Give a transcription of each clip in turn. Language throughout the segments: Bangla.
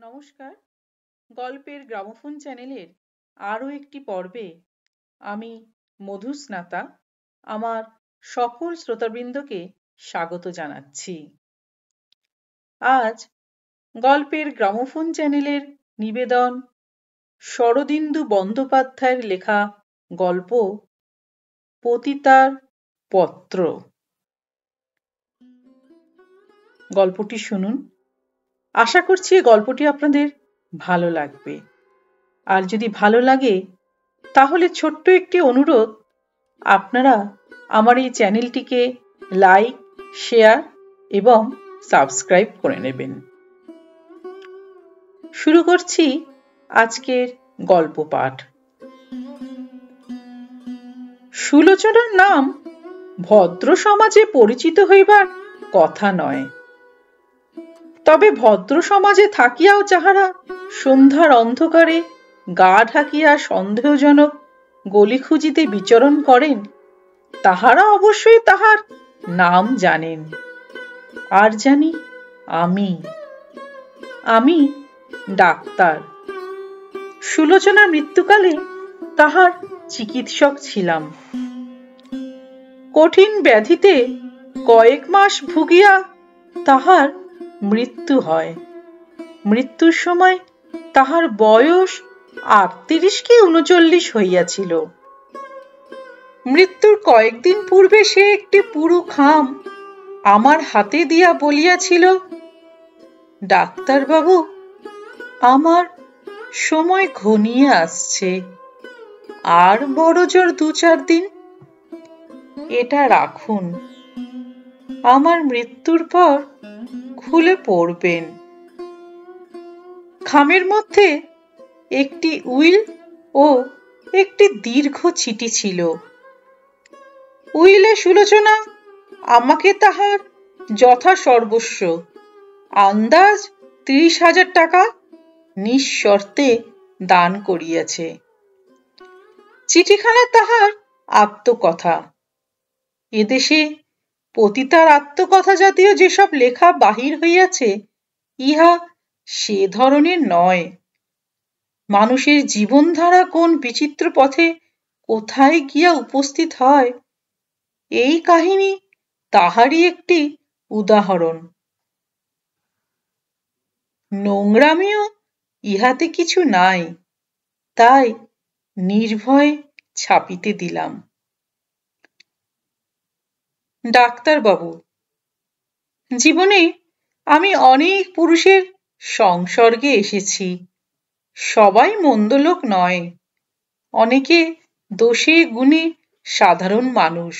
নমস্কার, গল্পের গ্রামোফোন চ্যানেলের আরও একটি পর্বে আমি মধুস্নাতা আমার সকল শ্রোতাবৃন্দকে স্বাগত জানাচ্ছি। আজ গল্পের গ্রামোফোন চ্যানেলের নিবেদন শরদিন্দু বন্দ্যোপাধ্যায়ের লেখা গল্প পতিতার পত্র। গল্পটি শুনুন। আশা করছি এই গল্পটি আপনাদের ভালো লাগবে। আর যদি ভালো লাগে তাহলে ছোট্ট একটি অনুরোধ, আপনারা আমার এই চ্যানেলটিকে লাইক, শেয়ার এবং সাবস্ক্রাইব করে নেবেন। শুরু করছি আজকের গল্প পাঠ। সুলোচনার নাম ভদ্র সমাজে পরিচিত হইবার কথা নয়, তবে ভদ্র সমাজে থাকিয়াও যাহারা সন্ধ্যার অন্ধকারে গা ঢাকিয়া সন্দেহজনক গলি খুঁজিতে বিচরণ করেন, তাহারা অবশ্যই তাহার নাম জানেন। আর জানি আমি ডাক্তার। সুলোচনার মৃত্যুকালে তাহার চিকিৎসক ছিলাম। কঠিন ব্যাধিতে কয়েক মাস ভুগিয়া তাহার মৃত্যু হয়। মৃত্যুর সময় তাহার বয়স ৩৮ কি ৩৯ হইয়াছিল। মৃত্যুর কয়েকদিন পূর্বে সে একটি পুরু খাম আমার হাতে দিয়া বলিয়াছিল, ডাক্তারবাবু, আমার সময় ঘনিয়ে আসছে, আর বড় জোর ২-৪ দিন, এটা রাখুন, আমার মৃত্যুর পর খুলে পড়বেন। খামের মধ্যে একটি উইল ও একটি দীর্ঘ চিঠি ছিল। উইলে সুলোচনা আমাকে তাহার যথাসর্বস্ব, আন্দাজ ৩০,০০০ টাকা নিঃশর্তে দান করিয়াছে। চিঠিখানা তাহার আত্মকথা। এদেশে পতিতার আত্মকথা জাতীয় যেসব লেখা বাহির হইয়াছে, ইহা সে ধরনের নয়। মানুষের জীবনধারা কোন বিচিত্র পথে কোথায় গিয়া উপস্থিত হয়, এই কাহিনী তাহারই একটি উদাহরণ। নোংরামিও ইহাতে কিছু নাই, তাই নির্ভয়ে ছাপিতে দিলাম। ডাক্তারবাবু, জীবনে আমি অনেক পুরুষের সংসর্গে এসেছি। সবাই মন্দ লোক নয়, অনেকে দোষে গুণে সাধারণ মানুষ।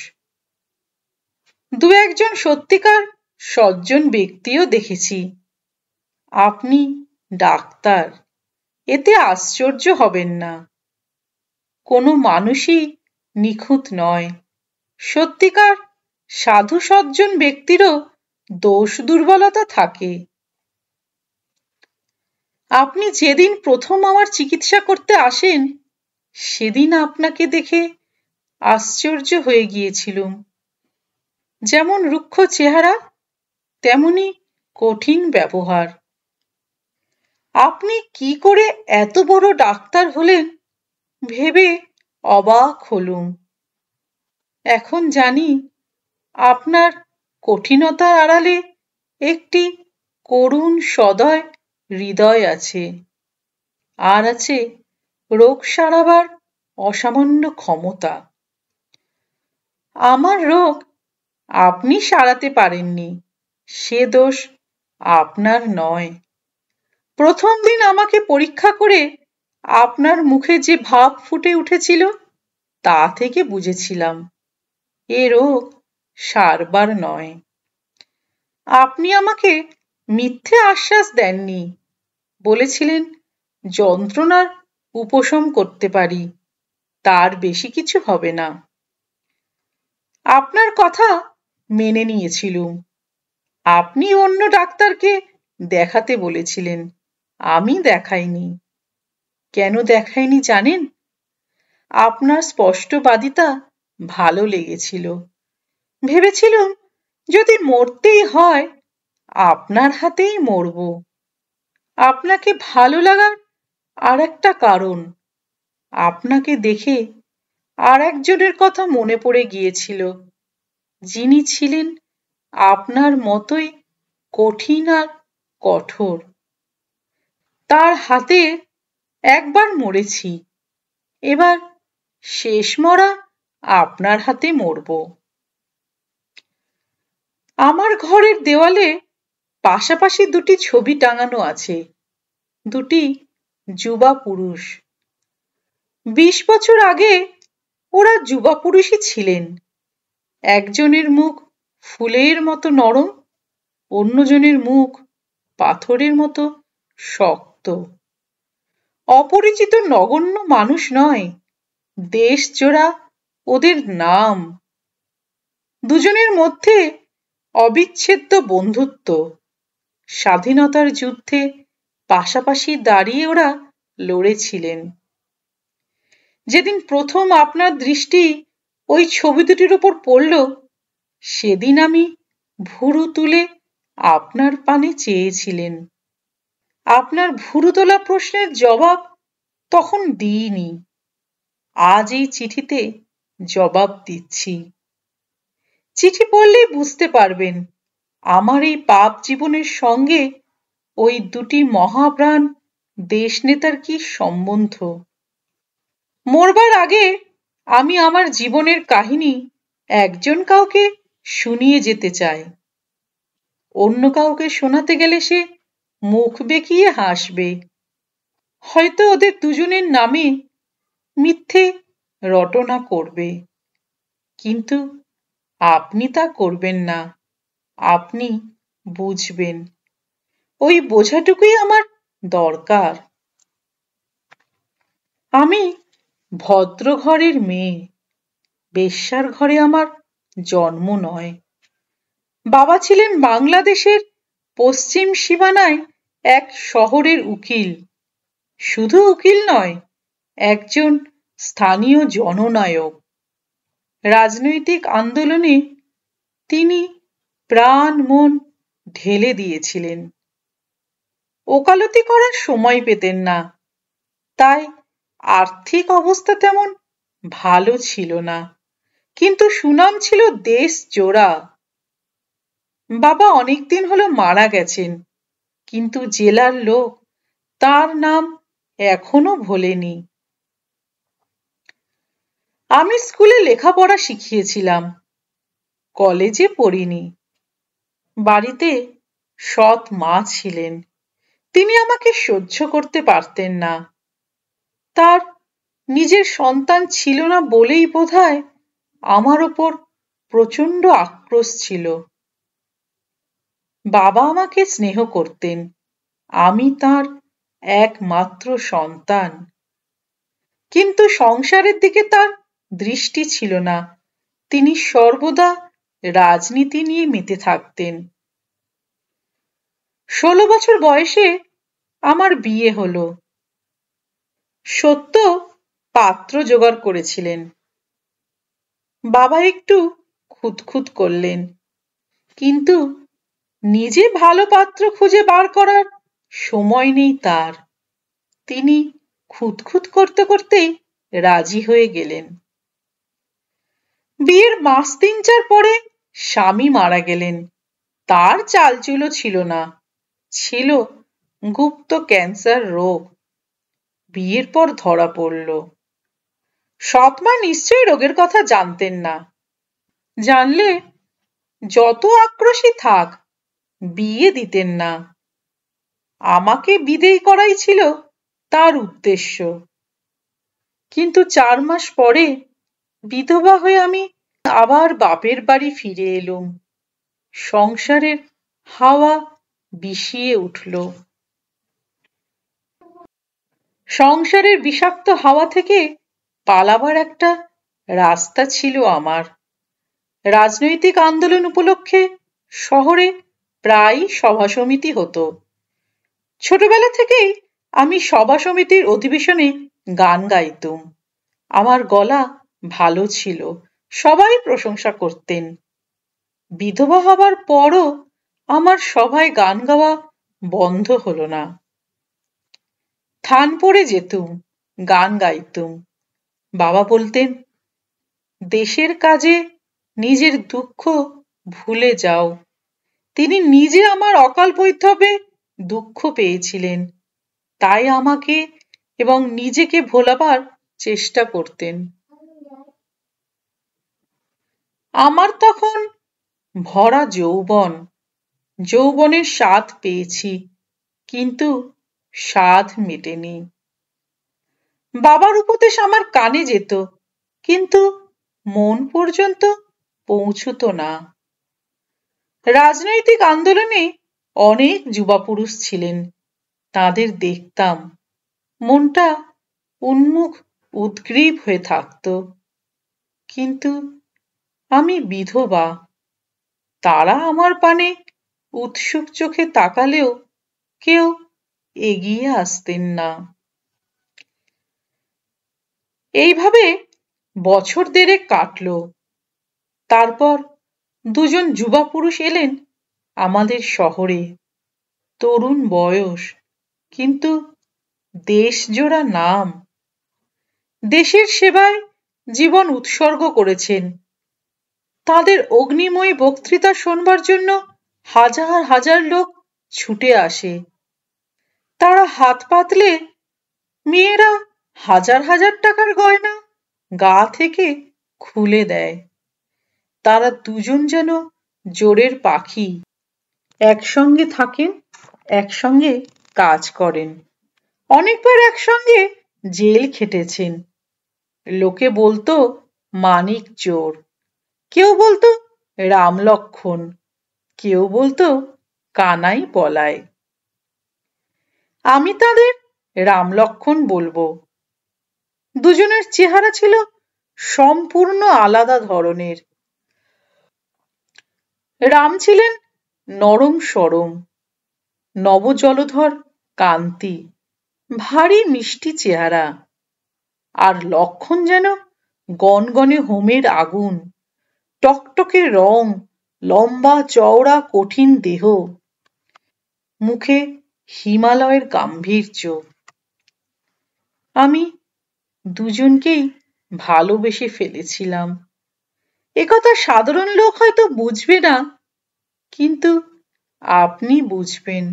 ২-১ জন সত্যিকার সজ্জন ব্যক্তিও দেখেছি। আপনি ডাক্তার, এতে আশ্চর্য হবেন না। কোনো মানুষই নিখুঁত নয়। সত্যিকার সাধু সজ্জন ব্যক্তিরও দোষ দুর্বলতা থাকে। আপনি যেদিন প্রথম আমার চিকিৎসা করতে আসেন, সেদিন আপনাকে দেখে আশ্চর্য হয়ে গিয়েছিলুম। যেমন রুক্ষ চেহারা, তেমনি কঠিন ব্যবহার। আপনি কি করে এত বড় ডাক্তার হলেন ভেবে অবাক হলুম। এখন জানি আপনার কঠিনতার আড়ালে একটি করুণ সদয় হৃদয় আছে, আর আছে রোগ সারাবার অসামান্য ক্ষমতা। আমার রোগ আপনি সারাতে পারেননি, সে দোষ আপনার নয়। প্রথম দিন আমাকে পরীক্ষা করে আপনার মুখে যে ভাব ফুটে উঠেছিল, তা থেকে বুঝেছিলাম এ রোগ সারবার নয়। আপনি আমাকে মিথ্যে আশ্বাস দেননি, বলেছিলেন যন্ত্রণার উপশম করতে পারি, তার বেশি কিছু হবে না। আপনার কথা মেনে নিয়েছিলুম। আপনি অন্য ডাক্তারকে দেখাতে বলেছিলেন, আমি দেখাইনি। কেন দেখাইনি জানেন? আপনার স্পষ্টবাদিতা ভালো লেগেছিল। ভেবেছিলুম যদি মরতেই হয় আপনার হাতেই মরব। আপনাকে ভালো লাগার আর একটা কারণ, আপনাকে দেখে আর একজনের কথা মনে পড়ে গিয়েছিল, যিনি ছিলেন আপনার মতোই কঠিন আর কঠোর। তার হাতে একবার মরেছি, এবার শেষ মরা আপনার হাতে মরব। আমার ঘরের দেওয়ালে পাশাপাশি দুটি ছবি টাঙানো আছে, দুটি যুবা পুরুষ। 20 বছর আগে ওরা যুবা পুরুষই ছিলেন। একজনের মুখ ফুলের মতো নরম, অন্যজনের মুখ পাথরের মতো শক্ত। অপরিচিত নগণ্য মানুষ নয়, দেশজোড়া ওদের নাম। দুজনের মধ্যে অবিচ্ছেদ্য বন্ধুত্ব। স্বাধীনতার যুদ্ধে পাশাপাশি দাঁড়িয়ে ওরা লড়েছিলেন। যেদিন প্রথম আপনার দৃষ্টি ওই ছবি দুটির উপর পড়ল, সেদিন আমি ভুরু তুলে আপনার পানে চেয়েছিলেন। আপনার ভুরু তোলা প্রশ্নের জবাব তখন দিইনি, আজ এই চিঠিতে জবাব দিচ্ছি। চিঠি পড়লেই বুঝতে পারবেন আমার এই পাপ জীবনের সঙ্গে ওই দুটি মহাপ্রাণ দেশনেতার কি সম্বন্ধ। মরবার আগে আমি আমার জীবনের কাহিনী একজন কাউকে শুনিয়ে যেতে চাই। অন্য কাউকে শোনাতে গেলে সে মুখ বেঁকিয়ে হাসবে, হয়তো ওদের দুজনের নামে মিথ্যে রটনা করবে। কিন্তু আপনি তা করবেন না, আপনি বুঝবেন। ওই বোঝাটুকুই আমার দরকার। আমি ভদ্র ঘরের মেয়ে, বেশ্যার ঘরে আমার জন্ম নয়। বাবা ছিলেন বাংলাদেশের পশ্চিম সীমানায় এক শহরের উকিল। শুধু উকিল নয়, একজন স্থানীয় জননায়ক। রাজনৈতিক আন্দোলনে তিনি প্রাণ মন ঢেলে দিয়েছিলেন। ওকালতি করার সময় পেতেন না, তাই আর্থিক অবস্থা তেমন ভালো ছিল না, কিন্তু সুনাম ছিল দেশ জোড়া। বাবা অনেকদিন হলো মারা গেছেন, কিন্তু জেলার লোক তার নাম এখনো ভোলেনি। আমি স্কুলে লেখাপড়া শিখিয়েছিলাম, কলেজে পড়িনি। বাড়িতে সৎ মা ছিলেন, তিনি আমাকে সহ্য করতে পারতেন না। তার নিজের সন্তান ছিল না বলেই বোধহয় আমার ওপর প্রচণ্ড আক্রোশ ছিল। বাবা আমাকে স্নেহ করতেন, আমি তার একমাত্র সন্তান। কিন্তু সংসারের দিকে তার দৃষ্টি ছিল না, তিনি সর্বদা রাজনীতি নিয়ে মেতে থাকতেন। 16 বছর বয়সে আমার বিয়ে হলো। সত্য পাত্র জোগাড় করেছিলেন। বাবা একটু খুঁতখুত করলেন, কিন্তু নিজে ভালো পাত্র খুঁজে বার করার সময় নেই তার। তিনি খুঁতখুত করতে করতেই রাজি হয়ে গেলেন। বিয়ের মাস 3-4 পরে স্বামী মারা গেলেন। তার চালচুলো ছিল না, ছিল গুপ্ত ক্যান্সার রোগ। বিয়ের পর ধরা পড়ল। সৎমা নিশ্চয়ই রোগের কথা জানতেন না, জানলে যত আক্রোশী থাক বিয়ে দিতেন না। আমাকে বিদেয় করাই ছিল তার উদ্দেশ্য। কিন্তু 4 মাস পরে বিধবা হয়ে আমি আবার বাপের বাড়ি ফিরে এলুম। সংসারের হাওয়া বিষিয়ে উঠল। সংসারের বিষাক্ত হাওয়া থেকে পালাবার একটা রাস্তা ছিল আমার। রাজনৈতিক আন্দোলন উপলক্ষে শহরে প্রায়ই সভা সমিতি হতো। ছোটবেলা থেকেই আমি সভা সমিতির অধিবেশনে গান গাইতুম। আমার গলা ভালো ছিল, সবাই প্রশংসা করতেন। বিধবা হবার পরও আমার সভায় গান গাওয়া বন্ধ হলো না। থান পড়ে যেতুম, গান গাইতুম। বাবা বলতেন, দেশের কাজে নিজের দুঃখ ভুলে যাও। তিনি নিজে আমার অকাল বৈধব্যে দুঃখ পেয়েছিলেন, তাই আমাকে এবং নিজেকে ভোলাবার চেষ্টা করতেন। আমার তখন ভরা যৌবন, যৌবনের স্বাদ পেয়েছি, কিন্তু স্বাদ মেটেনি। বাবার উপদেশ আমার কানে যেত, কিন্তু মন পর্যন্ত পৌঁছত না। রাজনৈতিক আন্দোলনে অনেক যুবা পুরুষ ছিলেন, তাদের দেখতাম, মনটা উন্মুখ উদ্গ্রীব হয়ে থাকত। কিন্তু আমি বিধবা, তারা আমার পানে উৎসুক চোখে তাকালেও কেউ এগিয়ে আসতেন না। এইভাবে বছর দেড়েক কাটল। তারপর দুজন যুবা পুরুষ এলেন আমাদের শহরে। তরুণ বয়স, কিন্তু দেশজোড়া নাম। দেশের সেবায় জীবন উৎসর্গ করেছেন। তাদের অগ্নিময়ী বক্তৃতা শোনবার জন্য হাজার হাজার লোক ছুটে আসে। তারা হাত পাতলে মেয়েরা হাজার হাজার টাকার গয়না গা থেকে খুলে দেয়। তারা দুজন যেন জোরের পাখি, একসঙ্গে থাকেন, একসঙ্গে কাজ করেন, অনেকবার একসঙ্গে জেল খেটেছেন। লোকে বলতো মানিক চোর, কেউ বলতো রাম লক্ষ্মণ, কেউ বলতো কানাই পলায়। আমি তাদের রাম লক্ষ্মণ বলবো। দুজনের চেহারা ছিল সম্পূর্ণ আলাদা ধরনের। রাম ছিলেন নরম সরম, নবজলধর কান্তি, ভারী মিষ্টি চেহারা। আর লক্ষ্মণ যেন গনগনে হোমের আগুন, টকটকে রং, লম্বা চওড়া কঠিন দেহ, মুখে হিমালয়ের গাম্ভীর্য। আমি দুজনকেই ভালোবেসে ফেলেছিলাম। একথা সাধারণ লোক হয়তো বুঝবে না, কিন্তু আপনি বুঝবেন।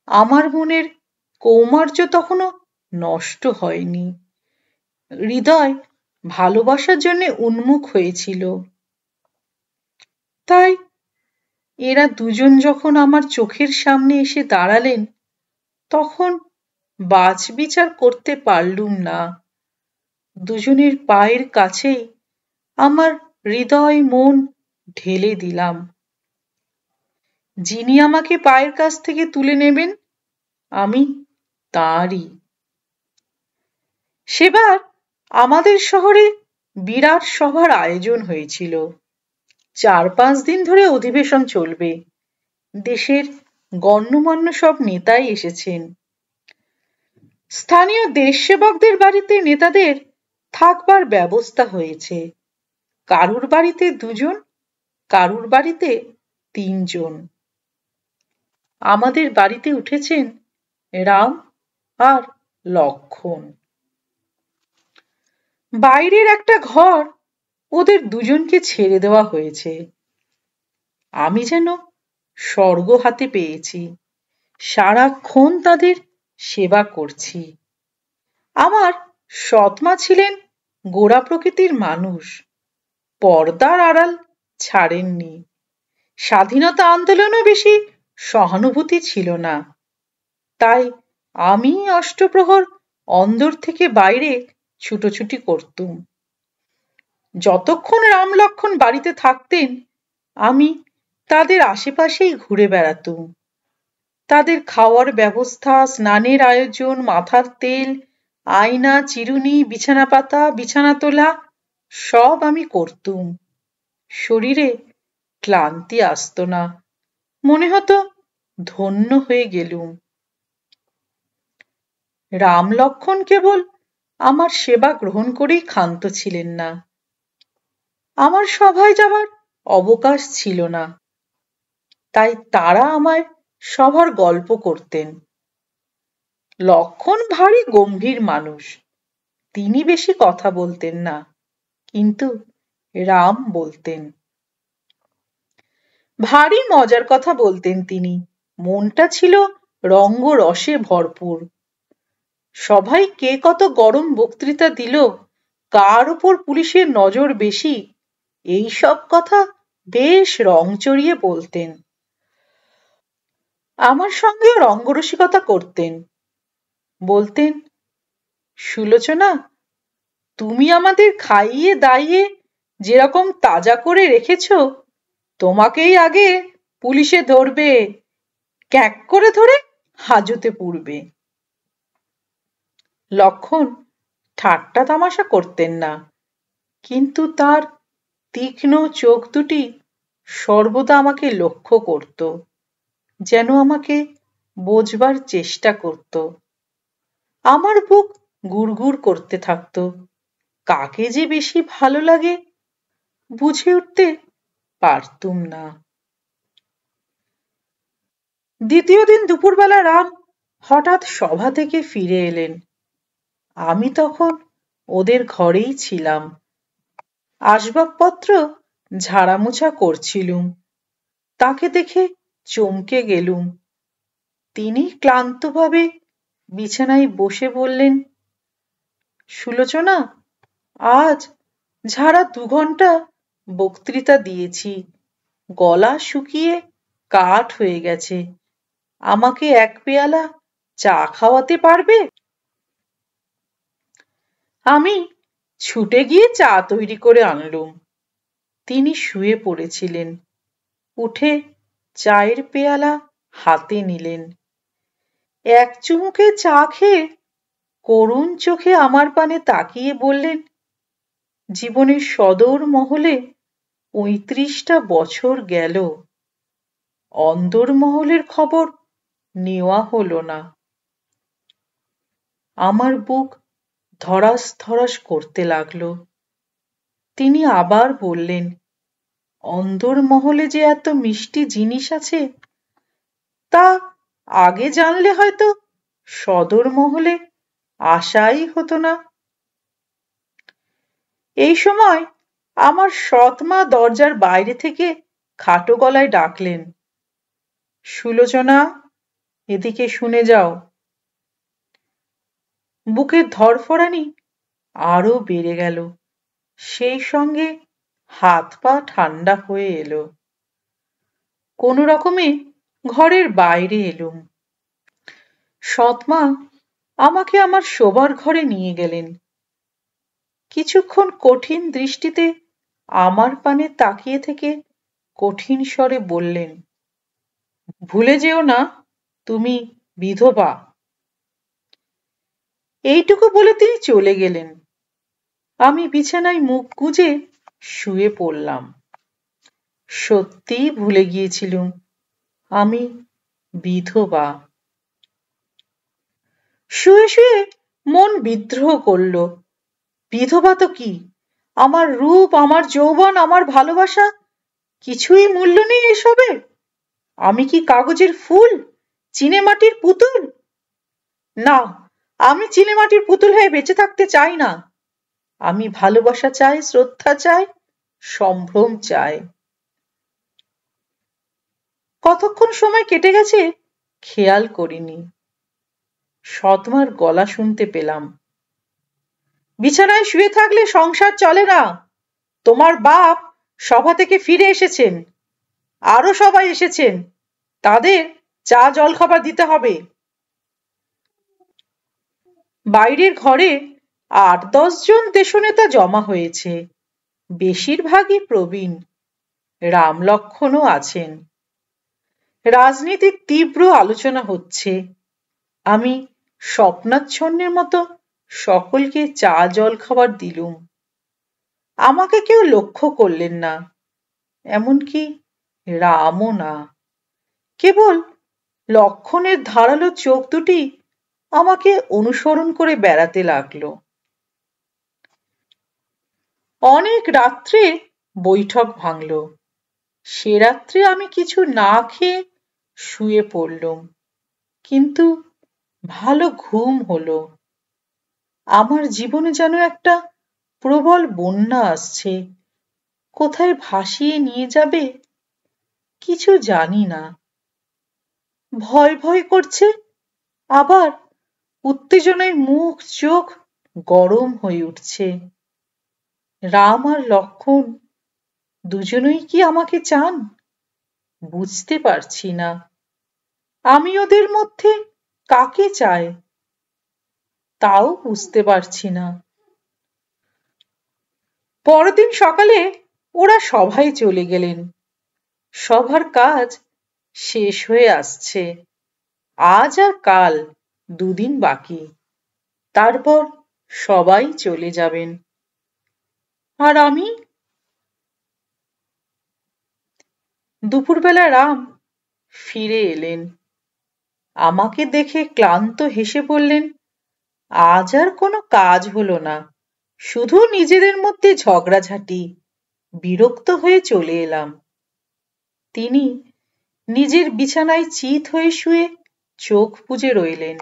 আমার মনের কৌমার্য তখনো নষ্ট হয়নি। হৃদয় ভালোবাসার জন্য উন্মুখ হয়েছিল। তাই এরা দুজন যখন আমার চোখের সামনে এসে দাঁড়ালেন, তখন বাছবিচার করতে পারলুম না। দুজনের পায়ের কাছেই আমার হৃদয় মন ঢেলে দিলাম। যিনি আমাকে পায়ের কাছ থেকে তুলে নেবেন, আমি তাঁরই। সেবার আমাদের শহরে বিরাট সভার আয়োজন হয়েছিল। 4-5 দিন ধরে অধিবেশন চলবে। দেশের গণ্যমান্য সব নেতাই এসেছেন। স্থানীয় দেশসেবকদের বাড়িতে নেতাদের থাকবার ব্যবস্থা হয়েছে। কারুর বাড়িতে 2 জন, কারুর বাড়িতে 3 জন। আমাদের বাড়িতে উঠেছেন রাম আর লক্ষ্মণ। বাইরের একটা ঘর ওদের দুজনকে ছেড়ে দেওয়া হয়েছে। আমি যেন স্বর্গ হাতে পেয়েছি, সারাক্ষণ তাদের সেবা করছি। আমার সৎমা ছিলেন গোড়া প্রকৃতির মানুষ, পর্দার আড়াল ছাড়েননি। স্বাধীনতা আন্দোলনও বেশি সহানুভূতি ছিল না। তাই আমি অষ্টপ্রহর অন্দর থেকে বাইরে ছুটোছুটি করতুম। যতক্ষণ রাম লক্ষ্মণ বাড়িতে থাকতেন, আমি তাদের আশেপাশেই ঘুরে বেড়াতুম। তাদের খাওয়ার ব্যবস্থা, স্নানের আয়োজন, মাথার তেল, আয়না, চিরুনি, বিছানা পাতা, বিছানা তোলা সব আমি করতুম। শরীরে ক্লান্তি আসতো না, মনে হতো ধন্য হয়ে গেলুম। রাম লক্ষ্মণ কেবল আমার সেবা গ্রহণ করেই ক্ষান্ত ছিলেন না। আমার সভায় যাবার অবকাশ ছিল না, তাই তারা আমায় সভার গল্প করতেন। লক্ষণ ভারী গম্ভীর মানুষ। তিনি বেশি কথা বলতেন না, কিন্তু রাম বলতেন। ভারী মজার কথা বলতেন তিনি। মনটা ছিল রঙ্গরসে ভরপুর। সভায় কে কত গরম বক্তৃতা দিল, কার উপর পুলিশের নজর বেশি, এই সব কথা বেশ রং চড়িয়ে বলতেন। আমার সঙ্গেও রঙ্গরসিকতা করতেন। বলতেন, সুলোচনা, তুমি আমাদের খাইয়ে দাইয়ে যেরকম তাজা করে রেখেছ, তোমাকেই আগে পুলিশে ধরবে, ক্যাঁক করে ধরে হাজতে পুরবে। লক্ষণ ঠাট্টা তামাশা করতেন না, কিন্তু তার তীক্ষ্ণ চোখ দুটি সর্বদা আমাকে লক্ষ্য করত, যেন আমাকে বোঝবার চেষ্টা করত। আমার বুক গুড়গুড় করতে থাকত। কাকে যে বেশি ভালো লাগে বুঝে উঠতে পারতুম না। দ্বিতীয় দিন দুপুরবেলা রাম হঠাৎ সভা থেকে ফিরে এলেন। আমি তখন ওদের ঘরেই ছিলাম। আসবাবপত্র ঝাড়ামোছা করছিলুম। তাকে দেখে চমকে গেলুম। তিনি ক্লান্তভাবে বিছানায় বসে বললেন, সুলোচনা, আজ ঝাড়া 2 ঘন্টা বক্তৃতা দিয়েছি, গলা শুকিয়ে কাঠ হয়ে গেছে। আমাকে 1 পেয়ালা চা খাওয়াতে পারবে? আমি ছুটে গিয়ে চা তৈরি করে আনলুম। তিনি শুয়ে পড়েছিলেন। উঠে চায়ের পেয়ালা হাতে নিলেন। 1 চুমুকে চা খেয়ে করুণ চোখে আমার পানে তাকিয়ে বললেন, জীবনের সদর মহলে 35টা বছর গেল, অন্দর মহলের খবর নেওয়া হলো না। আমার বুক ধড়াস ধড়াস করতে লাগলো। তিনি আবার বললেন, অন্দর মহলে যে এত মিষ্টি জিনিস আছে, তা আগে জানলে হয়তো সদর মহলে আসাই হতো না। এই সময় আমার সৎ মা দরজার বাইরে থেকে খাটো গলায় ডাকলেন, সুলোচনা, এদিকে শুনে যাও। বুকের ধড়ফড়ানি আরো বেড়ে গেল। সেই সঙ্গে হাত পা ঠান্ডা হয়ে এলো। কোনো রকমে ঘরের বাইরে এলুম। সৎ মা আমাকে আমার শোবার ঘরে নিয়ে গেলেন। কিছুক্ষণ কঠিন দৃষ্টিতে আমার পানে তাকিয়ে থেকে কঠিন স্বরে বললেন, ভুলে যেও না, তুমি বিধবা। এইটুকু বলে তিনি চলে গেলেন। আমি বিছানায় মুখ গুজে শুয়ে পড়লাম। সত্যিই ভুলে গিয়েছিলুম আমি বিধবা। শুয়ে শুয়ে মন বিদ্রোহ করল। বিধবা তো কি, আমার রূপ, আমার যৌবন, আমার ভালোবাসা, কিছুই মূল্য নেই এসবের? আমি কি কাগজের ফুল, চিনেমাটির পুতুল? না, আমি চিনেমাটির পুতুল হয়ে বেঁচে থাকতে চাই না। আমি ভালোবাসা চাই, শ্রদ্ধা চাই, সম্ভ্রম চাই। কতক্ষণ সময় কেটে গেছে খেয়াল করিনি। সৎমার গলা শুনতে পেলাম, বিছানায় শুয়ে থাকলে সংসার চলে না। তোমার বাপ সভা থেকে ফিরে এসেছেন, আরো সবাই এসেছেন, তাদের চা জলখাবার দিতে হবে। বাইরের ঘরে 8-10 জন দেশনেতা জমা হয়েছে। বেশিরভাগই প্রবীণ। রাম লক্ষণও আছেন। রাজনীতির তীব্র আলোচনা হচ্ছে। আমি স্বপ্নাচ্ছন্নের মতো সকলকে চা জল খাবার দিলুম। আমাকে কেউ লক্ষ্য করলেন না, এমনকি রামও না। কেবল লক্ষণের ধারালো চোখ দুটি আমাকে অনুসরণ করে বেড়াতে লাগলো। অনেক রাত্রে বৈঠক ভাঙল। সে রাত্রে আমি কিছু না খেয়ে শুয়ে পড়লুম, কিন্তু ভালো ঘুম হলো। আমার জীবনে যেন একটা প্রবল বন্যা আসছে। কোথায় ভাসিয়ে নিয়ে যাবে কিছু জানি না। ভয় ভয় করছে, আবার উত্তেজনায় মুখ চোখ গরম হয়ে উঠছে। রাম আর লক্ষণ দুজনেই কি আমাকে চান? বুঝতে পারছি না। আমি ওদের মধ্যে কাকে চাই তাও বুঝতে পারছি না। পরদিন সকালে ওরা সভায় চলে গেলেন। সভার কাজ শেষ হয়ে আসছে। আজ আর কাল দুদিন বাকি। তারপর সবাই চলে যাবেন। আর আমি? দুপুরবেলা রাম ফিরে এলেন। আমাকে দেখে ক্লান্ত হেসে বললেন, আজ আর কোনো কাজ হলো না, শুধু নিজেদের মধ্যে ঝগড়াঝাটি। বিরক্ত হয়ে চলে এলাম। তিনি নিজের বিছানায় চিত হয়ে শুয়ে চোখ বুজে রইলেন।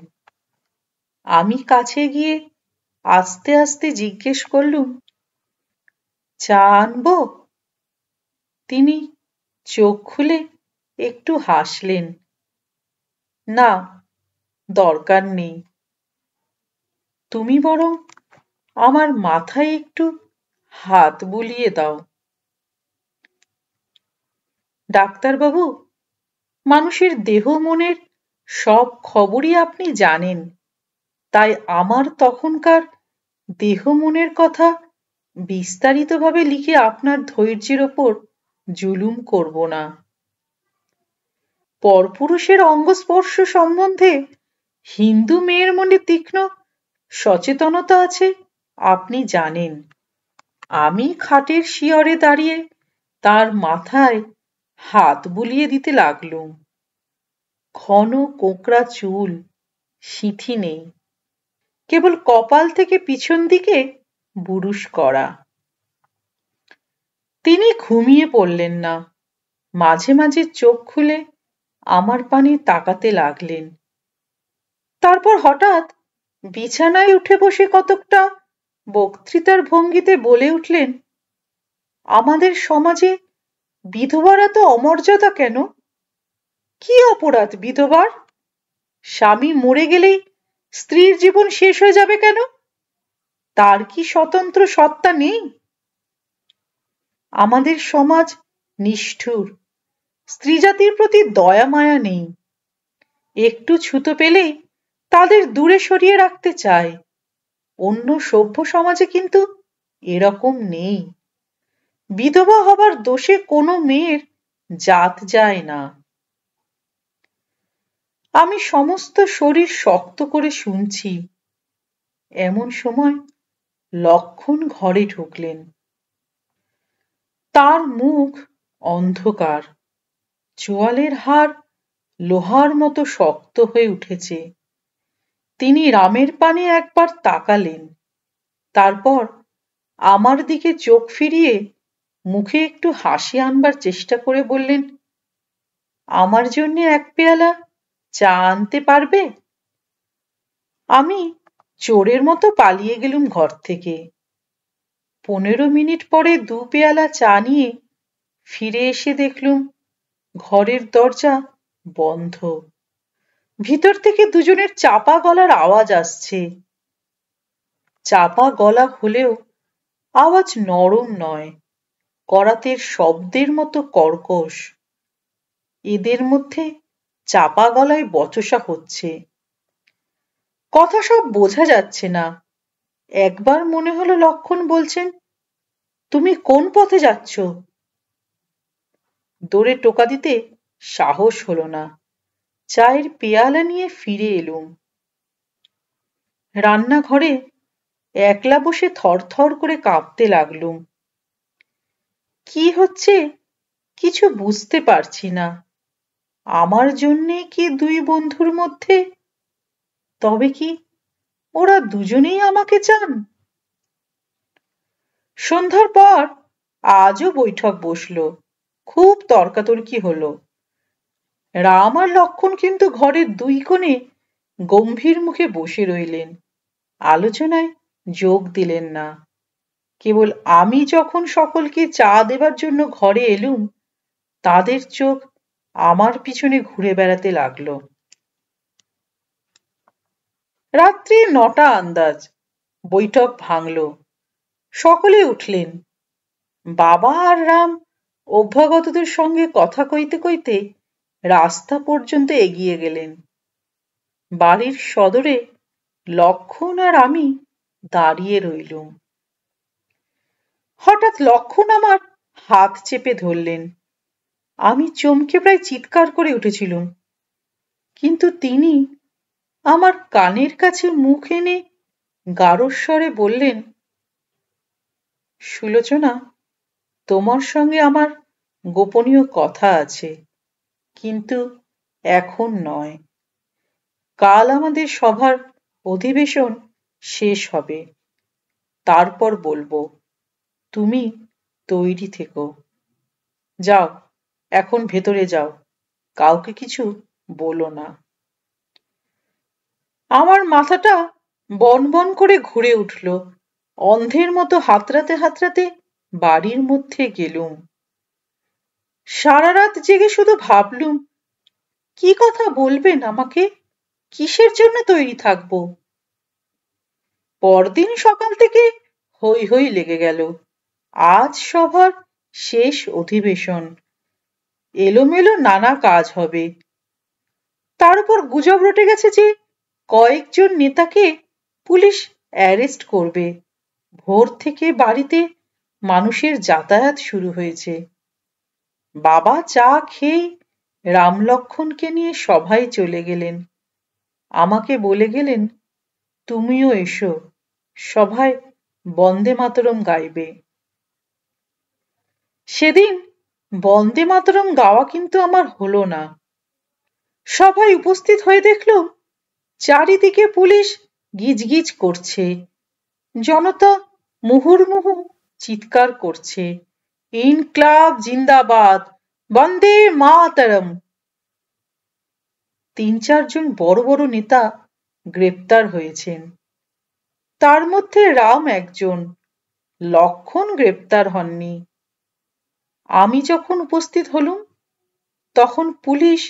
আমি কাছে গিয়ে আস্তে আস্তে জিজ্ঞেস করলুম, চা আনবো? তিনি চোখ খুলে একটু হাসলেন। না, দরকার নেই। তুমি বরং আমার মাথায় একটু হাত বুলিয়ে দাও। ডাক্তারবাবু, মানুষের দেহ মনের সব খবরই আপনি জানেন, তাই আমার তখনকার দেহ মনের কথা বিস্তারিতভাবে লিখে আপনার ধৈর্যের ওপর জুলুম করব না। পরপুরুষের অঙ্গস্পর্শ সম্বন্ধে হিন্দু মেয়ের মনে তীক্ষ্ণ সচেতনতা আছে, আপনি জানেন। আমি খাটের শিয়রে দাঁড়িয়ে তার মাথায় হাত বুলিয়ে দিতে লাগলুম। ঘন কোঁকড়া চুল, সিঁথি নেই, কেবল কপাল থেকে পিছন দিকে বুরুশ করা। তিনি ঘুমিয়ে পড়লেন না, মাঝে মাঝে চোখ খুলে আমার পানে তাকাতে লাগলেন। তারপর হঠাৎ বিছানায় উঠে বসে কতকটা বক্তৃতার ভঙ্গিতে বলে উঠলেন, আমাদের সমাজে বিধবার এত অমর্যাদা কেন? কি অপরাধ বিধবার? স্বামী মরে গেলেই স্ত্রীর জীবন শেষ হয়ে যাবে কেন? তার কি স্বতন্ত্র সত্তা নেই? আমাদের সমাজ নিষ্ঠুর, স্ত্রী জাতির প্রতি দয়া মায়া নেই। একটু ছুতো পেলেই তাদের দূরে সরিয়ে রাখতে চায়। অন্য সভ্য সমাজে কিন্তু এরকম নেই। বিধবা হবার দোষে কোনো মেয়ের জাত যায় না। আমি সমস্ত শরীর শক্ত করে শুনছি। এমন সময় লক্ষণ ঘরে ঢুকলেন। তার মুখ অন্ধকার, চোয়ালের হাড় লোহার মতো শক্ত হয়ে উঠেছে। তিনি রামের পানে একবার তাকালেন, তারপর আমার দিকে চোখ ফিরিয়ে মুখে একটু হাসি আনবার চেষ্টা করে বললেন, আমার জন্যে এক পেয়ালা চা আনতে পারবে? আমি চোরের মতো পালিয়ে গেলুম ঘর থেকে। 15 মিনিট পরে 2 পেয়ালা চা নিয়ে ফিরে এসে দেখলুম ঘরের দরজা বন্ধ। ভিতর থেকে দুজনের চাপা গলার আওয়াজ আসছে। চাপা গলা হলেও আওয়াজ নরম নয়, করাতের শব্দের মতো কর্কশ। এদের মধ্যে চাপা গলায় বচসা হচ্ছে। কথা সব বোঝা যাচ্ছে না। একবার মনে হলো লক্ষণ বলছেন, তুমি কোন পথে যাচ্ছ? দৌড়ে টোকা দিতে সাহস হলো না। চায়ের পেয়ালা নিয়ে ফিরে এলুম। রান্নাঘরে একলা বসে থরথর করে কাঁপতে লাগলুম। কি হচ্ছে কিছু বুঝতে পারছি না। আমার জন্যে কি দুই বন্ধুর মধ্যে? তবে কি ওরা দুজনেই আমাকে চান? সন্ধ্যার পর আজও বৈঠক বসলো। খুব তর্কাতর্কি হলো। রাম আর লক্ষণ কিন্তু ঘরের দুই কোণে গম্ভীর মুখে বসে রইলেন, আলোচনায় যোগ দিলেন না। কেবল আমি যখন সকলকে চা দেবার জন্য ঘরে এলুম, তাদের চোখ আমার পিছনে ঘুরে বেড়াতে লাগলো। রাত্রি 9টা আন্দাজ। বৈঠক ভাঙল। সকলে উঠলেন। বাবা আর রাম অভ্যাগতদের সঙ্গে কথা কইতে কইতে রাস্তা পর্যন্ত এগিয়ে গেলেন। বাড়ির সদরে লক্ষণ আর আমি দাঁড়িয়ে রইলুম। হঠাৎ লক্ষণ আমার হাত চেপে ধরলেন। আমি চমকে প্রায় চিৎকার করে উঠেছিলুম, কিন্তু তিনি আমার কানের কাছে মুখ এনে গাঢ়স্বরে বললেন, সুলোচনা, তোমার সঙ্গে আমার গোপনীয় কথা আছে, কিন্তু এখন নয়। কাল আমাদের সভার অধিবেশন শেষ হবে, তারপর বলবো। তুমি তৈরি থেকো। যাও, এখন ভেতরে যাও, কাউকে কিছু বলো না। আমার মাথাটা বনবন করে ঘুরে উঠল। অন্ধের মতো হাতড়াতে হাতড়াতে বাড়ির মধ্যে গেলুম। সারা রাত জেগে শুধু ভাবলুম, কি কথা বলবেন আমাকে, কিসের জন্য তৈরি থাকবো। পরদিন সকাল থেকে হৈ হৈ লেগে গেল। আজ সভার শেষ অধিবেশন। এলোমেলো নানা কাজ হবে। তার উপর গুজব রটে গেছে যে কয়েকজন নেতাকে পুলিশ অ্যারেস্ট করবে। ভোর থেকে বাড়িতে মানুষের যাতায়াত শুরু হয়েছে। বাবা চা খেয়ে রামলক্ষণকে নিয়ে সভায় চলে গেলেন। আমাকে বলে গেলেন, তুমিও এসো, সভায় বন্দে মাতরম গাইবে। সেদিন বন্দে মাতরম গাওয়া কিন্তু আমার হলো না। সভায় উপস্থিত হয়ে দেখলুম চারিদিকে পুলিশ গিজগিজ করছে। জনতা মুহুর্মুহু চিৎকার করছে, ইনকলাব জিন্দাবাদ, বন্দে মাতরম। 3-4 জন বড় বড় নেতা গ্রেপ্তার হয়েছেন। তার মধ্যে রাম একজন, লক্ষণ গ্রেপ্তার হননি। আমি যখন উপস্থিত হলুম, তখন পুলিশ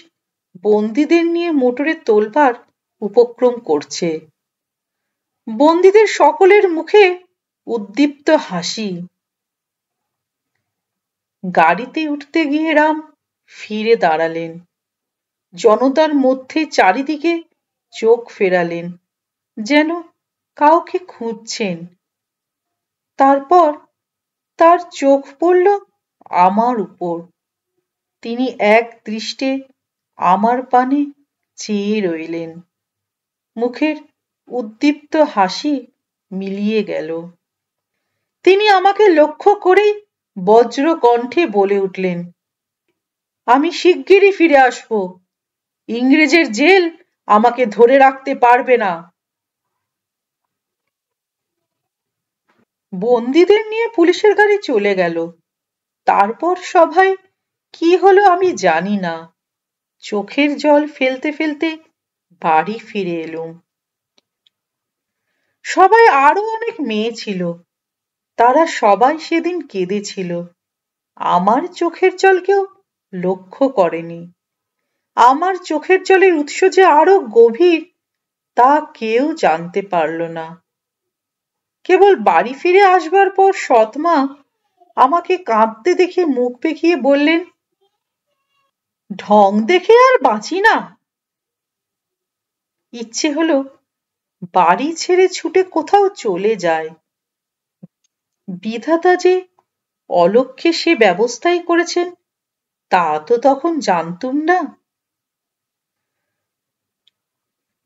বন্দীদের নিয়ে মোটরে তোলবার উপক্রম করছে। বন্দীদের সকলের মুখে উদ্দীপ্ত হাসি। গাড়িতে উঠতে গিয়ে রাম ফিরে দাঁড়ালেন। জনতার মধ্যে চারিদিকে চোখ ফেরালেন, যেন কাউকে খুঁজছেন। তারপর তার চোখ পড়ল আমার উপর। তিনি এক দৃষ্টে আমার পানে চেয়ে রইলেন। মুখের উদ্দীপ্ত হাসি মিলিয়ে গেল। তিনি আমাকে লক্ষ্য করেই বজ্র কণ্ঠে বলে উঠলেন, আমি শিগগিরই ফিরে আসব। ইংরেজের জেল আমাকে ধরে রাখতে পারবে না। বন্দীদের নিয়ে পুলিশের গাড়ি চলে গেল। তারপর সভায় কি হলো আমি জানি না। চোখের জল ফেলতে ফেলতে বাড়ি ফিরে এলুম। সবাই আরো অনেক মেয়ে ছিল। তারা সবাই সেদিন কেঁদেছিল। আমার চোখের জল কেউ লক্ষ্য করেনি। আমার চোখের জলের উৎস যে আরো গভীর, তা কেউ জানতে পারল না। কেবল বাড়ি ফিরে আসবার পর সৎমা আমাকে কাঁদতে দেখে মুখ বেঁকিয়ে বললেন, ঢং দেখে আর বাঁচি না। ইচ্ছে হলো বাড়ি ছেড়ে ছুটে কোথাও চলে যায়। বিধাতা যে অলক্ষ্যে সে ব্যবস্থাই করেছেন, তা তো তখন জানতুম না।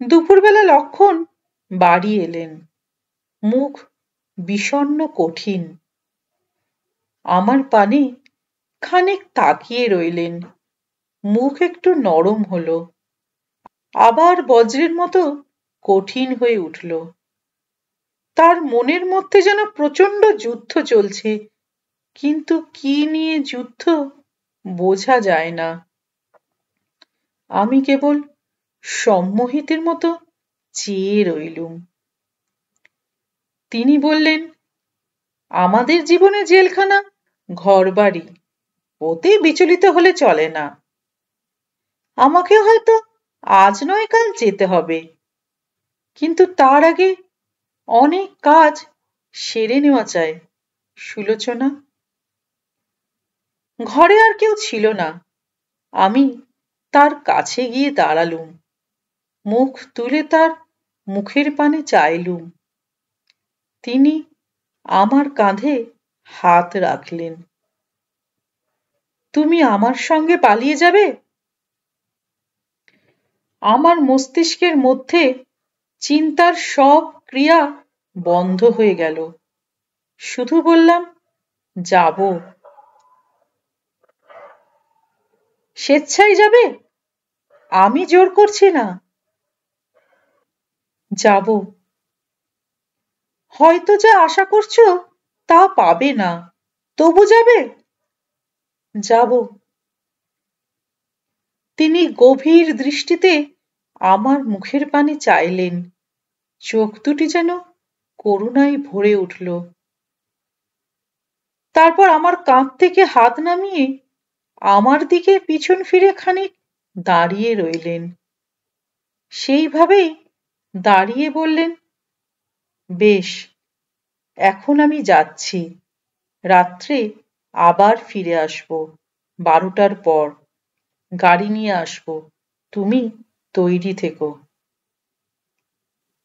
দুপুরবেলা লক্ষণ বাড়ি এলেন। মুখ বিষণ্ণ কঠিন। আমার পানে খানিক তাকিয়ে রইলেন। মুখ একটু নরম হলো, আবার বজ্রের মতো কঠিন হয়ে উঠল। তার মনের মধ্যে যেন প্রচণ্ড যুদ্ধ চলছে, কিন্তু কি নিয়ে যুদ্ধ বোঝা যায় না। আমি কেবল সম্মোহিতের মতো চেয়ে রইলুম। তিনি বললেন, আমাদের জীবনে জেলখানা ঘরবাড়ি, ওতে বিচলিত হলে চলে না। আমাকে হয়তো আজ নয় কাল যেতে হবে, কিন্তু তার আগে অনেক কাজ সেরে নেওয়া চাই সুলোচনা। ঘরে আর কেউ ছিল না। আমি তার কাছে গিয়ে দাঁড়ালুম, মুখ তুলে তার মুখের পানে চাইলুম। তিনি আমার কাঁধে হাত রাখলেন। তুমি আমার সঙ্গে পালিয়ে যাবে? আমার মস্তিষ্কের মধ্যে চিন্তার সব ক্রিয়া বন্ধ হয়ে গেল। শুধু বললাম, যাব। স্বেচ্ছায় যাবে? আমি জোর করছি না। যাব। হয়তো যা আশা করছো তা পাবে না, তবু যাবে? যাব। তিনি গভীর দৃষ্টিতে আমার মুখের পানে চাইলেন। চোখ দুটি যেন করুণায় ভরে উঠল। তারপর আমার কাঁধ থেকে হাত নামিয়ে আমার দিকে পিছন ফিরে খানিক দাঁড়িয়ে রইলেন। সেইভাবেই দাঁড়িয়ে বললেন, বেশ, এখন আমি যাচ্ছি। রাত্রে আবার ফিরে আসব, 12টার পর। গাড়ি নিয়ে আসব, তুমি তৈরি থেকো।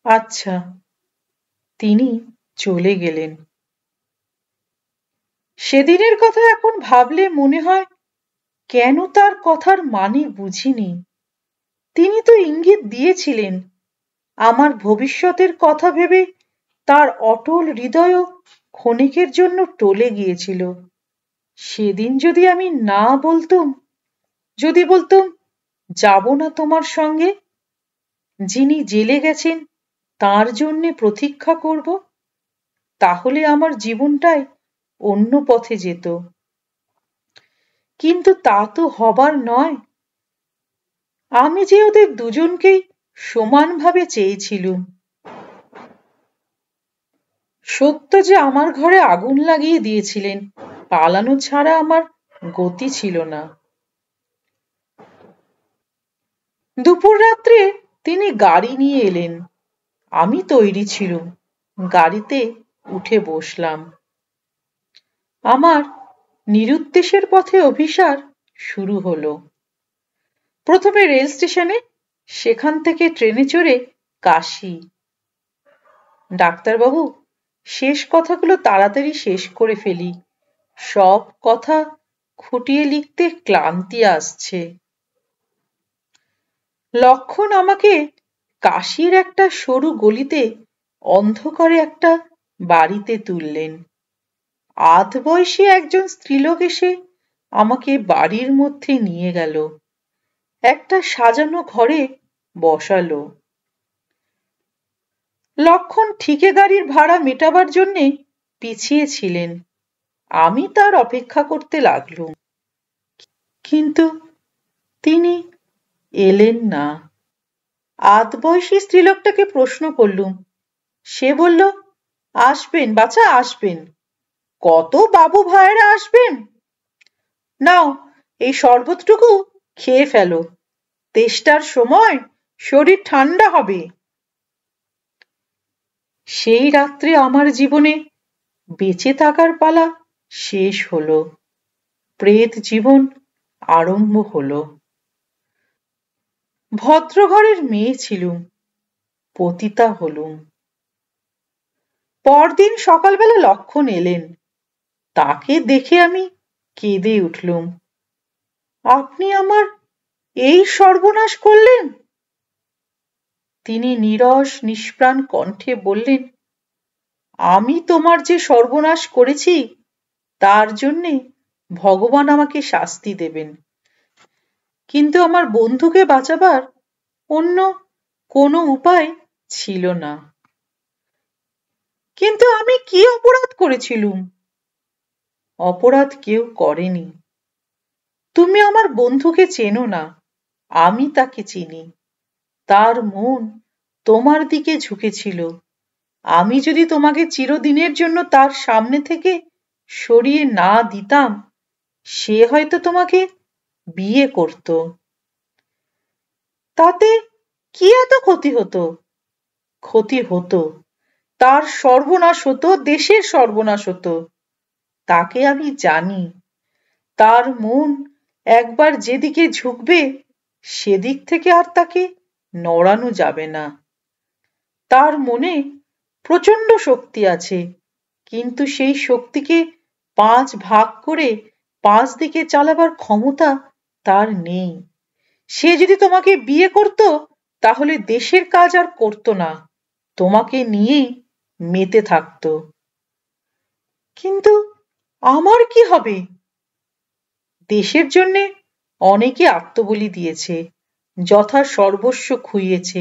আচ্ছা। তিনি চলে গেলেন। সেদিনের কথা এখন ভাবলে মনে হয়, কেন তার কথার মানে বুঝিনি। তিনি তো ইঙ্গিত দিয়েছিলেন। আমার ভবিষ্যতের কথা ভেবে তার অটল হৃদয়ও ক্ষণিকের জন্য টলে গিয়েছিল। সেদিন যদি আমি না বলতুম, যদি বলতুম, যাব না তোমার সঙ্গে, যিনি জেলে গেছেন তার জন্যে প্রতীক্ষা করব, তাহলে আমার জীবনটাই অন্য পথে যেত। কিন্তু তা তো হবার নয়। আমি যে ওদের দুজনকেই সমানভাবে চেয়েছিলুম। সত্য যে আমার ঘরে আগুন লাগিয়ে দিয়েছিলেন, পালানো ছাড়া আমার গতি ছিল না। দুপুর রাত্রে তিনি গাড়ি নিয়ে এলেন। আমি তৈরি ছিলুম। গাড়িতে উঠে বসলাম। আমার নিরুদ্দেশের পথে অভিসার শুরু হলো। প্রথমে রেল স্টেশনে, সেখান থেকে ট্রেনে চড়ে কাশী। ডাক্তারবাবু, শেষ কথাগুলো তাড়াতাড়ি শেষ করে ফেলি। সব কথা খুঁটিয়ে লিখতে ক্লান্তি আসছে। লক্ষণ আমাকে কাশীর একটা সরু গলিতে অন্ধকারে একটা বাড়িতে তুললেন। আধবয়সী একজন স্ত্রীলোক এসে আমাকে বাড়ির মধ্যে নিয়ে গেল। একটা সাজানো ঘরে বসালো। লক্ষণ ঠিকাদারির ভাড়া মেটাবার জন্যে পিছিয়ে ছিলেন। আমি তার অপেক্ষা করতে লাগলুম। কিন্তু তিনি এলেন না। আধবয়সী স্ত্রীলোকটাকে প্রশ্ন করলুম। সে বলল, আসবেন বাছা, আসবেন। কত বাবু ভাইয়েরা আসবেন। নাও, এই শরবতটুকু খেয়ে ফেলো। তেষ্টার সময় শরীর ঠান্ডা হবে। সেই রাত্রে আমার জীবনে বেঁচে থাকার পালা শেষ হলো। প্রেত জীবন আরম্ভ হলো। ভদ্রঘরের মেয়ে ছিলুম, পতিতা হলুম। পরদিন সকালবেলা লক্ষণ এলেন। তাকে দেখে আমি কেঁদে উঠলুম। আপনি আমার এই সর্বনাশ করলেন? তিনি নীরস নিষ্প্রাণ কণ্ঠে বললেন, আমি তোমার যে সর্বনাশ করেছি তার জন্যে ভগবান আমাকে শাস্তি দেবেন, কিন্তু আমার বন্ধুকে বাঁচাবার অন্য কোনো উপায় ছিল না। কিন্তু আমি কি অপরাধ করেছিলুম? অপরাধ কেউ করেনি। তুমি আমার বন্ধুকে চেনো না, আমি তাকে চিনি। তার মন তোমার দিকে ঝুঁকেছিল। আমি যদি তোমাকে চিরদিনের জন্য তার সামনে থেকে সরিয়ে না দিতাম, সে হয়তো তোমাকে বিয়ে করত। তাতে কি এত ক্ষতি হতো? ক্ষতি হতো, তার সর্বনাশ হতো, দেশের সর্বনাশ হতো। তাকে আমি জানি। তার মন একবার যেদিকে ঝুঁকবে, সেদিক থেকে আর তাকে নড়ানো যাবে না। তার মনে প্রচণ্ড শক্তি আছে, কিন্তু সেই শক্তিকে 5 ভাগ করে 5 দিকে চালাবার ক্ষমতা তার নেই। সে যদি তোমাকে বিয়ে করত, তাহলে দেশের কাজ আর করত না, তোমাকে নিয়েই মেতে থাকত। কিন্তু আমার কি হবে? দেশের জন্যে অনেকে আত্মবলি দিয়েছে, যথা সর্বস্ব খুইয়েছে,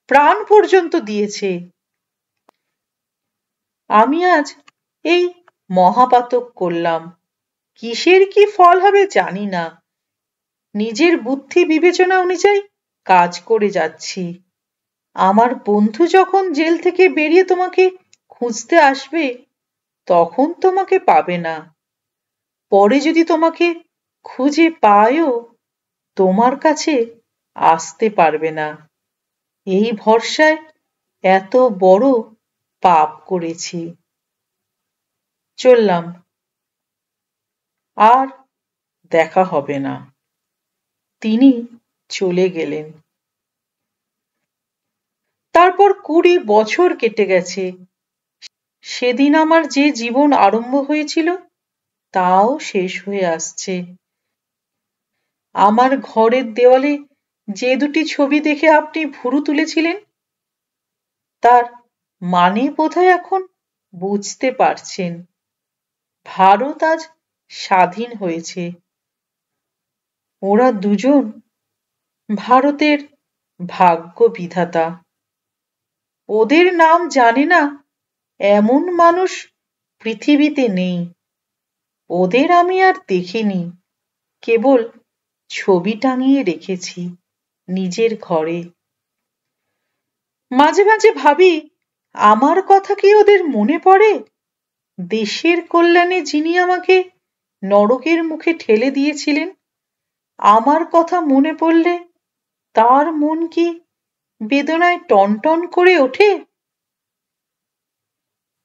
প্রাণ পর্যন্ত দিয়েছে। আমি আজ এই মহাপাতক করলাম। কিসের কি ফল হবে জানি না। নিজের বুদ্ধি বিবেচনা অনুযায়ী কাজ করে যাচ্ছি। আমার বন্ধু যখন জেল থেকে বেরিয়ে তোমাকে খুঁজতে আসবে, তখন তোমাকে পাবে না। পরে যদি তোমাকে খুঁজে পায়ও, তোমার কাছে আসতে পারবে না। এই ভরসায় এত বড় পাপ করেছি। চললাম, আর দেখা হবে না। তিনি চলে গেলেন। তারপর 20 বছর কেটে গেছে। সেদিন আমার যে জীবন আরম্ভ হয়েছিল, তাও শেষ হয়ে আসছে। আমার ঘরের দেওয়ালে যে দুটি ছবি দেখে আপনি ভুরু তুলেছিলেন, তার মানে বোধহয় এখন বুঝতে পারছেন। ভারত আজ স্বাধীন হয়েছে। ওরা দুজন ভারতের ভাগ্য বিধাতা। ওদের নাম জানে না এমন মানুষ পৃথিবীতে নেই। ওদের আমি আর দেখিনি, কেবল ছবি টাঙিয়ে রেখেছি নিজের ঘরে। মাঝে মাঝে ভাবি, আমার কথা কি ওদের মনে পড়ে? দেশের কল্যাণে যিনি আমাকে নরকের মুখে ঠেলে দিয়েছিলেন, আমার কথা মনে পড়লে তার মন কি বেদনায় টনটন করে ওঠে?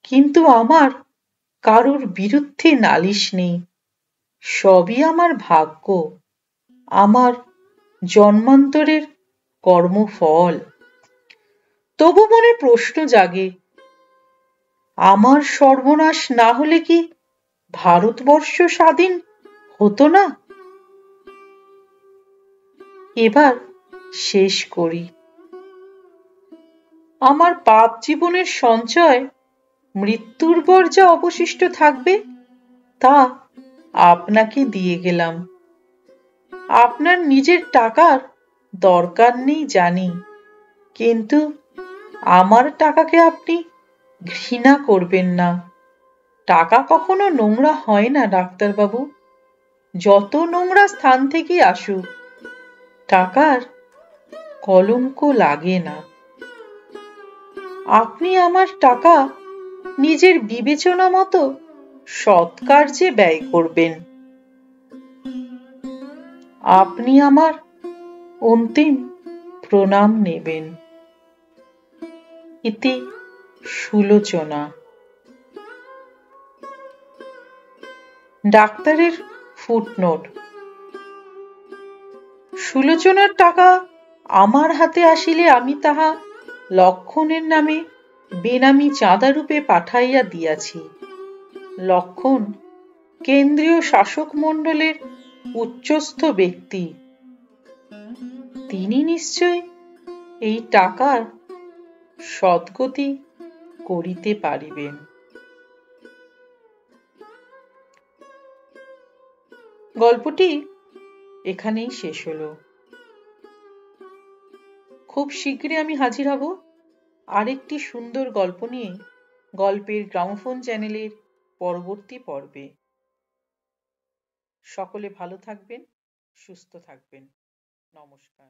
কিন্তু আমার কারোর বিরুদ্ধে নালিশ নেই। সবই আমার ভাগ্য, আমার জন্মান্তরের কর্মফল। তবু মনে প্রশ্ন জাগে, আমার সর্বনাশ না হলে কি ভারতবর্ষ স্বাধীন হতো না? এবার শেষ করি। আমার পাপ জীবনের সঞ্চয় মৃত্যুর পর যা অবশিষ্ট থাকবে, তা আপনাকে দিয়ে গেলাম। আপনার নিজের টাকার দরকার নেই জানি, কিন্তু আমার টাকাকে আপনি ঘৃণা করবেন না। টাকা কখনো নোংরা হয় না ডাক্তারবাবু, যত নোংরা স্থান থেকেই আসুক। টাকার কলঙ্ক লাগে না। আপনি আমার টাকা নিজের বিবেচনা মতো সৎ কার্যে ব্যয় করবেন। আপনি আমার অন্তিম প্রণাম নেবেন। ইতি সুলোচনা। ডাক্তারের ফুটনোট। সুলোচনার টাকা আমার হাতে আসিলে আমি তাহা লক্ষণের নামে বেনামি চাঁদারূপে পাঠাইয়া দিয়াছি। লক্ষণ কেন্দ্রীয় শাসক মণ্ডলের উচ্চস্থ ব্যক্তি। তিনি নিশ্চয় এই টাকার সদ্গতি করিতে পারিবেন। গল্পটি এখানেই শেষ হলো। খুব শীঘ্রই আমি হাজির হব আরেকটি সুন্দর গল্প নিয়ে গল্পের গ্রামোফোন চ্যানেলের পরবর্তী পর্বে। সকলে ভালো থাকবেন, সুস্থ থাকবেন। নমস্কার।